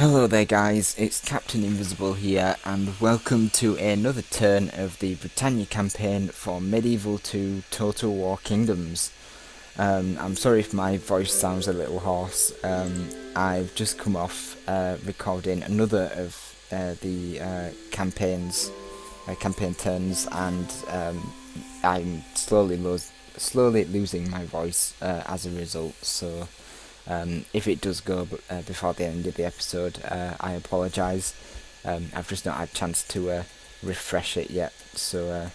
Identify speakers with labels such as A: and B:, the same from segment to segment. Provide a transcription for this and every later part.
A: Hello there guys, it's Captain Invisible here and welcome to another turn of the Britannia campaign for Medieval 2 Total War Kingdoms. I'm sorry if my voice sounds a little hoarse. I've just come off recording another of the campaign turns, and I'm slowly losing my voice as a result, so if it does go before the end of the episode, I apologise. I've just not had a chance to refresh it yet, so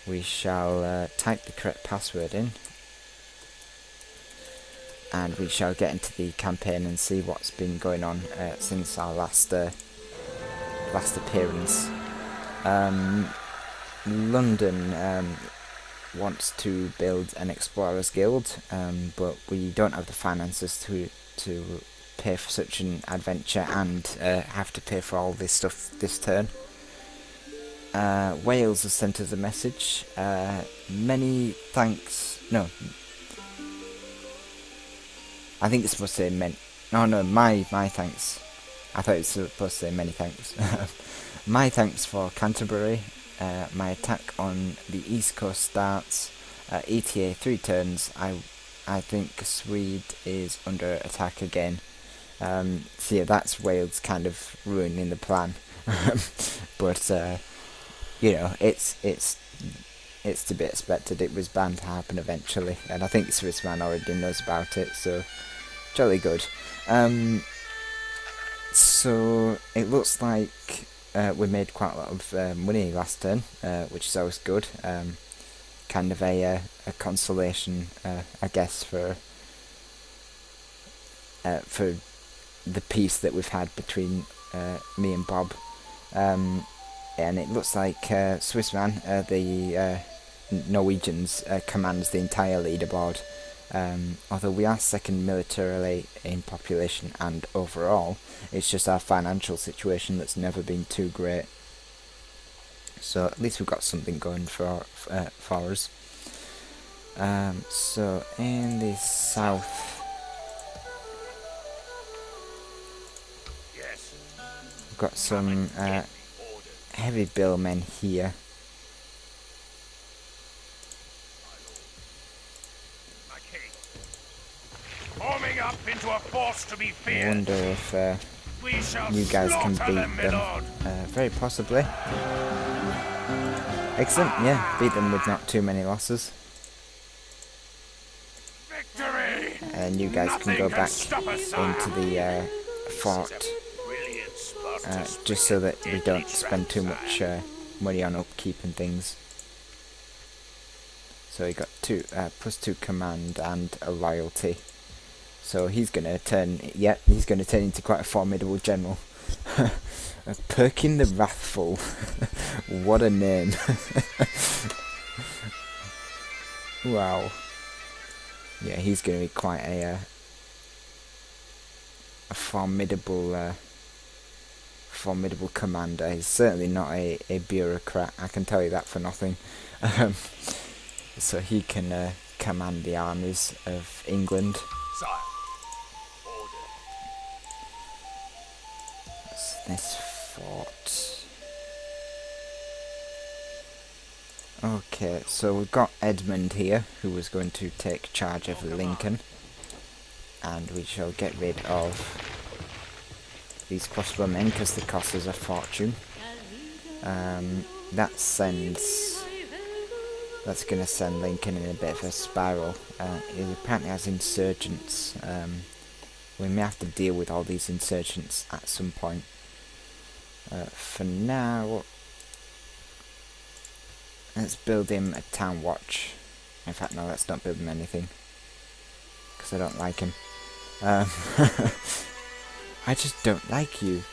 A: we shall type the correct password in, and we shall get into the campaign and see what's been going on since our last appearance. London wants to build an explorers guild, but we don't have the finances to pay for such an adventure and have to pay for all this stuff this turn. Wales has sent us a message. Many thanks. No, I think it's supposed to say my thanks. I thought it was supposed to say many thanks. My thanks for Canterbury. My attack on the east coast starts. ETA 3 turns. I think Swede is under attack again. So yeah, that's Wales kind of ruining the plan. But you know, it's to be expected. It was bound to happen eventually, and I think Swissman already knows about it. So jolly good. So it looks like we made quite a lot of money last turn, which is always good. Kind of a consolation, I guess, for the peace that we've had between me and Bob. And it looks like Swissman, the Norwegians, commands the entire leaderboard. Although we are second militarily in population and overall, it's just our financial situation that's never been too great. So at least we've got something going for us. So in the south, we've got some heavy billmen here.
B: Forming up into a force to be feared.
A: I wonder if you guys can beat them. Very possibly. Excellent, yeah, beat them with not too many losses.
B: Victory!
A: And you guys can go back into the fort, just so that we don't spend too much money on upkeep and things. So he got +2 command and a loyalty. So he's gonna turn into quite a formidable general. Perkin the Wrathful. What a name. Wow. Yeah, he's gonna be quite a formidable commander. He's certainly not a bureaucrat, I can tell you that for nothing. So he can command the armies of England. This fort. Okay, so we've got Edmund here, who was going to take charge of Lincoln, and we shall get rid of these crossbowmen because they cost us a fortune. That's going to send Lincoln in a bit of a spiral. He apparently has insurgents. We may have to deal with all these insurgents at some point. For now, let's build him a town watch. In fact, no, let's not build him anything, because I don't like him. I just don't like you.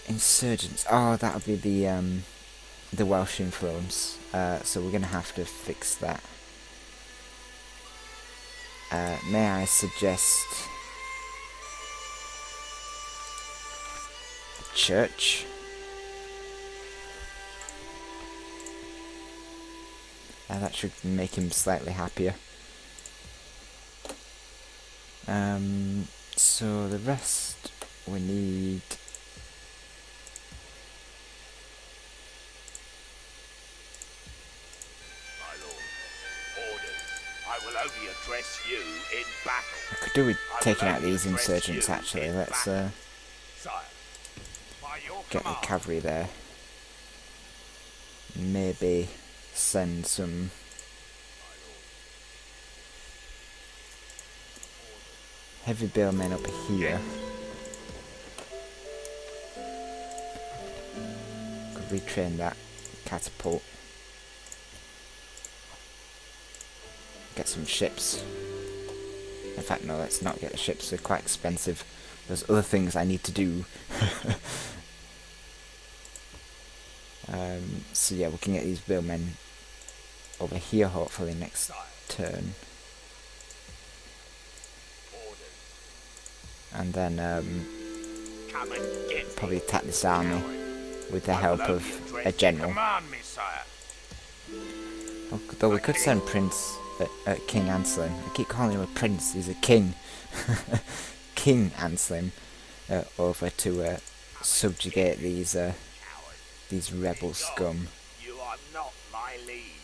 A: Insurgents. Oh, that'll be the Welsh influence. So we're gonna have to fix that. May I suggest church? That should make him slightly happier. So the rest we need...
B: My lord, orders. I will only address you in battle.
A: I could do with
B: I will
A: taking out
B: only
A: these
B: address
A: insurgents
B: you
A: actually.
B: in
A: Let's
B: battle. Sire, by your
A: get the
B: command.
A: cavalry there. Maybe send some... heavy balemen up here. Could retrain that catapult. Get some ships. In fact, no, let's not get the ships, they're quite expensive. There's other things I need to do. So yeah, we can get these balemen over here hopefully next turn. And then
B: Come and get
A: probably
B: me.
A: attack this army with the
B: I
A: help
B: will
A: of
B: only address
A: a
B: you.
A: general.
B: Command me, sire.
A: Though we could send Prince King Anselm. I keep calling him a prince, he's a king. King Anselm over to subjugate these rebel scum.
B: You are not my liege.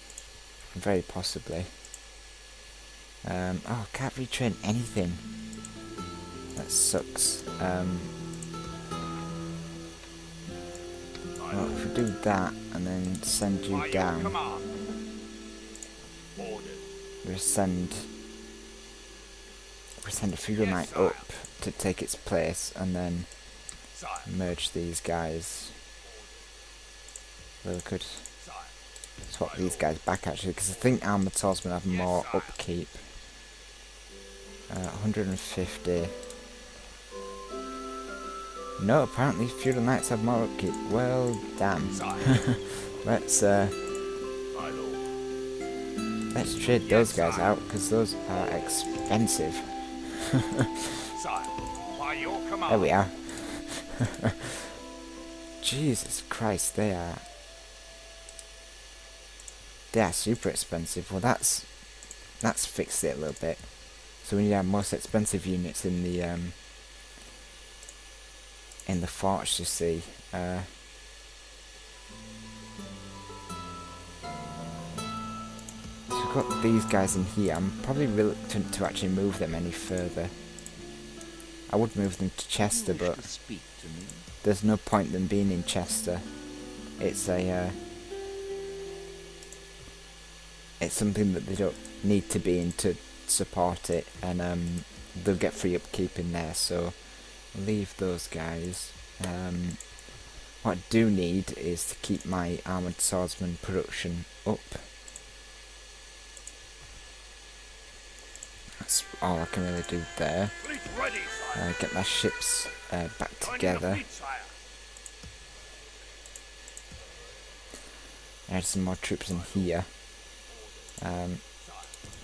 A: Very possibly. Oh, can't retrain anything. That sucks. Well, if we do that and then send you
B: By your
A: down,
B: command. Orders.
A: we'll send a feudal
B: Yes,
A: knight
B: sire.
A: up to take its place, and then
B: Sire.
A: merge these guys. Well, we could
B: Sire.
A: swap these guys back actually, because I think armoured swordsmen have more
B: sire.
A: upkeep. 150. No, apparently feudal knights have more upkeep. Well, damn.
B: Sire.
A: Let's
B: My lord.
A: let's trade
B: Yes,
A: those guys
B: sire.
A: out, because those are expensive.
B: Sire. By your command.
A: There we are. Jesus Christ, they are super expensive. Well, that's fixed it a little bit. So we need our most expensive units in the forts, you see. So we've got these guys in here. I'm probably reluctant to actually move them any further. I would move them to Chester, but there's no point them being in Chester. It's it's something that they don't need to be in to support it, and they'll get free upkeep in there, so leave those guys. What I do need is to keep my armoured swordsman production up. That's all I can really do there.
B: Fleet ready, sire.
A: Get my ships back
B: Joining the
A: together.
B: fleet, sire.
A: Add some more troops in here.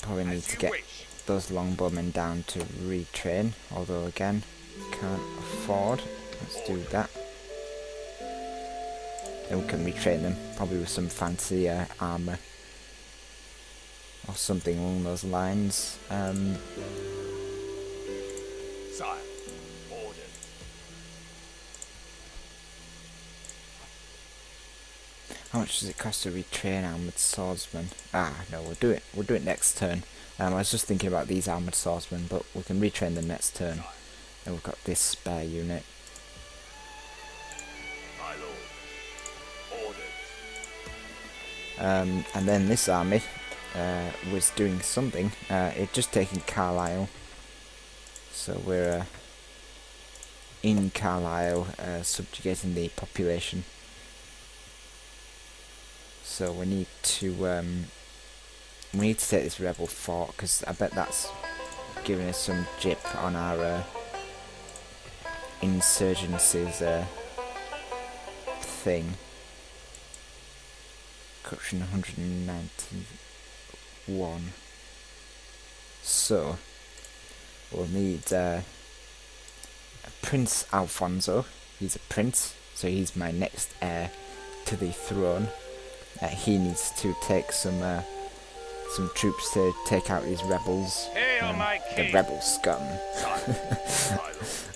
A: Probably need
B: As
A: to
B: you
A: get
B: wish.
A: those longbowmen down to retrain, although again, can't afford. Let's do that. Then we can retrain them, probably with some fancy armour or something along those lines.
B: Sire. Orders.
A: How much does it cost to retrain armoured swordsmen? Ah, no, we'll do it next turn. I was just thinking about these armoured swordsmen, but we can retrain them next turn. And we've got this spare unit.
B: My lord. Orders.
A: And then this army was doing something. It just taken Carlisle. So we're in Carlisle, subjugating the population. So we need to take this rebel fort, because I bet that's giving us some jip on our insurgencies thing. Corruption 191. So we'll need Prince Alfonso. He's a prince, so he's my next heir to the throne. He needs to take some some troops to take out these rebels, the rebel scum.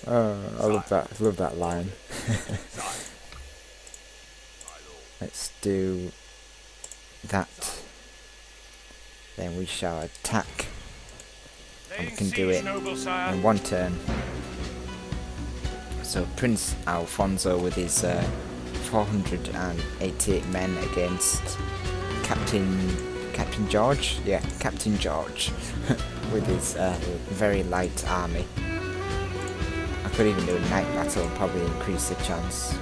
A: Oh, I love that line. Let's do that. Then we shall attack. And we can do it in one turn. So Prince Alfonso with his 488 men against Captain George? Yeah, Captain George with his very light army. I could even do a night battle and probably increase the chance.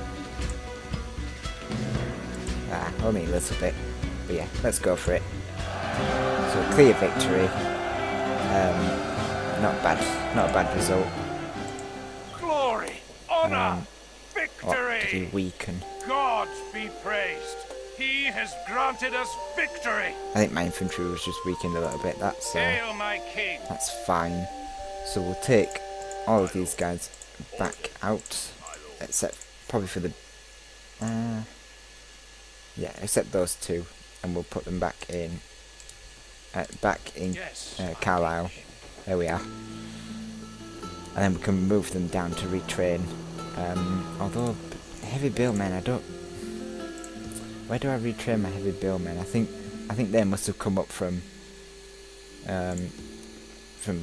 A: Only a little bit. But yeah, let's go for it. So clear victory. Not a bad result.
B: Glory, honor, victory.
A: What did he weaken?
B: God be praised. He has granted us victory.
A: I think my infantry was just weakened a little bit.
B: Hail, my king.
A: That's fine. So we'll take all of these guys back out, except probably for the yeah, except those two, and we'll put them back in Carlisle. There we are. And then we can move them down to retrain. Although heavy billmen, I don't. Where do I retrain my heavy billmen? I think they must have come up from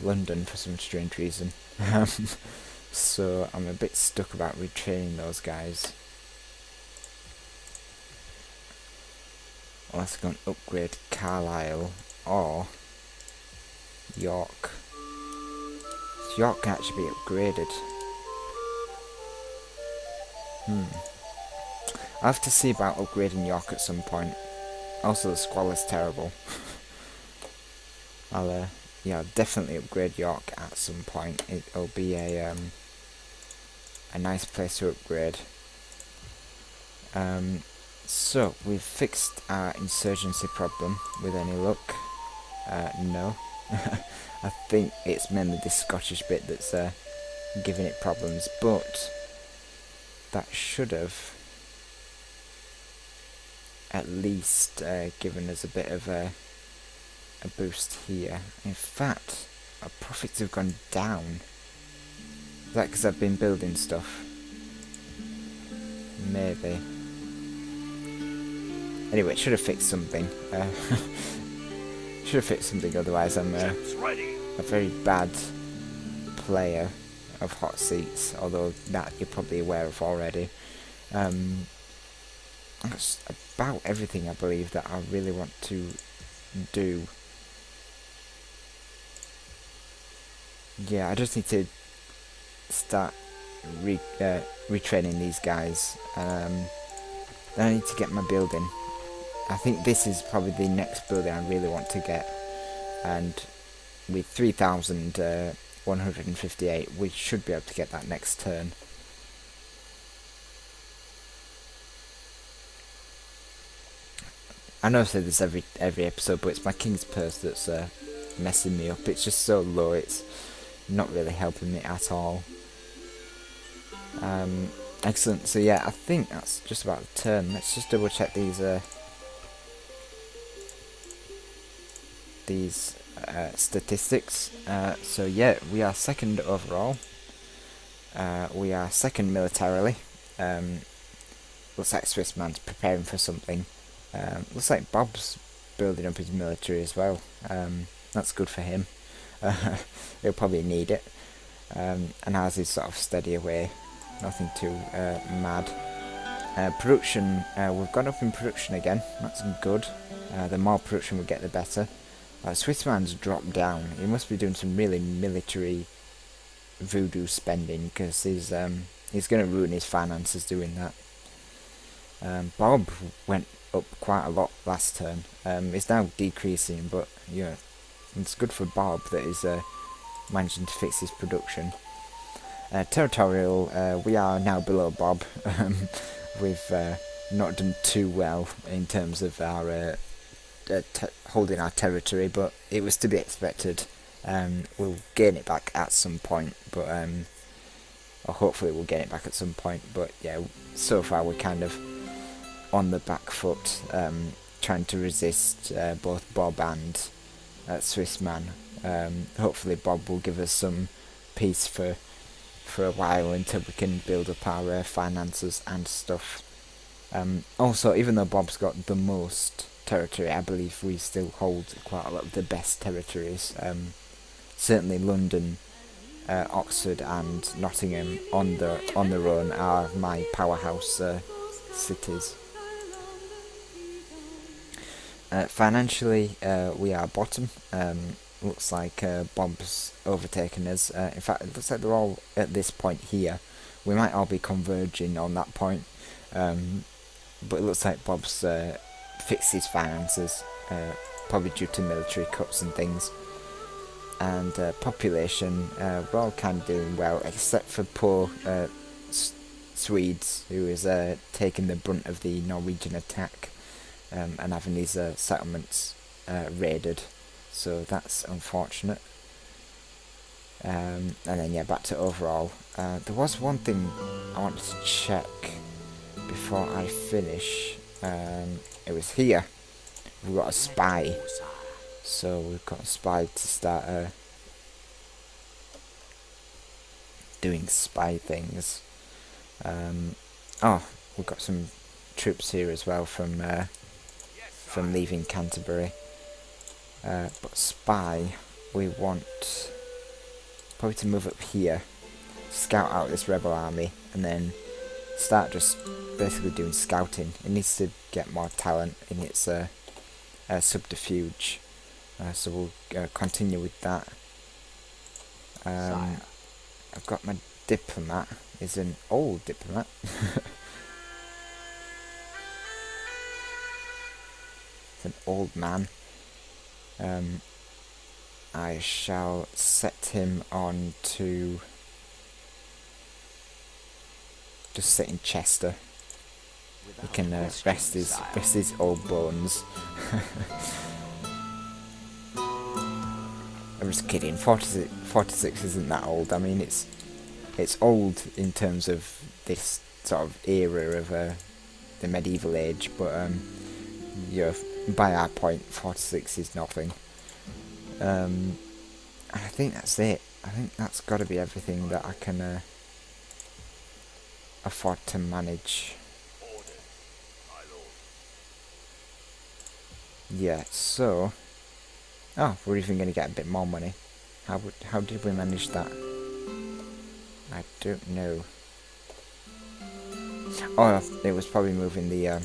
A: London for some strange reason. So I'm a bit stuck about retraining those guys. Unless I can upgrade Carlisle or York. York can actually be upgraded. I'll have to see about upgrading York at some point. Also, the squalor's terrible. I'll definitely upgrade York at some point. It'll be a nice place to upgrade. So we've fixed our insurgency problem with any luck. No. I think it's mainly this Scottish bit that's giving it problems, but that should have at least given us a bit of a boost here. In fact, our profits have gone down. Is that because I've been building stuff? Maybe. Anyway, it should have fixed something. Should have fixed something, otherwise I'm a very bad player of Hotseats, although that you're probably aware of already. That's about everything, I believe, that I really want to do. Yeah, I just need to start retraining these guys. Then I need to get my building. I think this is probably the next building I really want to get, and with 3,158 we should be able to get that next turn. I know I say this every episode, but it's my King's Purse that's messing me up. It's just so low, it's not really helping me at all. Excellent, so yeah, I think that's just about the turn. Let's just double check these statistics. So yeah, we are second overall. We are second militarily. Looks like Swissman's preparing for something. Looks like Bob's building up his military as well. That's good for him. He'll probably need it. And ours is sort of steady away. Nothing too mad. Production, we've gone up in production again. That's good. The more production we get, the better. Swissman's dropped down. He must be doing some really military voodoo spending, because he's going to ruin his finances doing that. Bob went up quite a lot last turn. It's now decreasing, but yeah, it's good for Bob that he's managing to fix his production. Territorial, we are now below Bob. We've not done too well in terms of our holding our territory, but it was to be expected. We'll gain it back at some point, but or hopefully we'll gain it back at some point. But yeah, so far we're kind of on the back foot, trying to resist both Bob and Swiss man. Hopefully Bob will give us some peace for a while until we can build up our finances and stuff. Also, even though Bob's got the most territory, I believe we still hold quite a lot of the best territories. Certainly London, Oxford and Nottingham on their own are my powerhouse cities. Financially, we are bottom. Looks like Bob's overtaken us. In fact, it looks like they're all at this point here. We might all be converging on that point. But it looks like Bob's fixed his finances, probably due to military cuts and things. And population, we're all kind of doing well, except for poor Swedes, who is taking the brunt of the Norwegian attack and having his settlements raided. So that's unfortunate. And then yeah, back to overall. There was one thing I wanted to check before I finish. It was here. We've got a spy. So we've got a spy to start doing spy things. Oh, we've got some troops here as well from leaving Canterbury. But spy, we want probably to move up here, scout out this rebel army, and then start just basically doing scouting. It needs to get more talent in its subterfuge. So we'll continue with that. I've got my diplomat. Is an old diplomat. It's an old man. I shall set him on to just sit in Chester. He can rest his old bones. I'm just kidding. 46 isn't that old. I mean, it's old in terms of this sort of era of the medieval age, but by our point, 46 is nothing. And I think that's it. I think that's got to be everything that I can afford to manage. Yeah, so we're even going to get a bit more money. How did we manage that? I don't know. Oh, it was probably moving the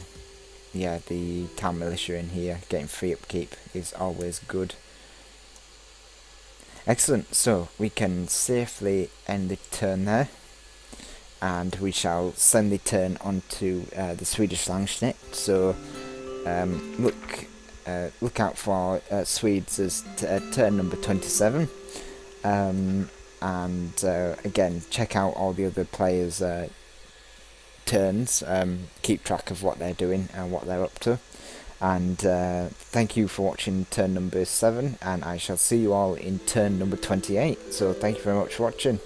A: town militia in here. Getting free upkeep is always good. Excellent. So we can safely end the turn there, and we shall send the turn onto the SwedishLandsKnekt. So look out for Swedes as turn number 27. And again, check out all the other players' turns. Keep track of what they're doing and what they're up to. And thank you for watching turn number 7, and I shall see you all in turn number 28. So thank you very much for watching.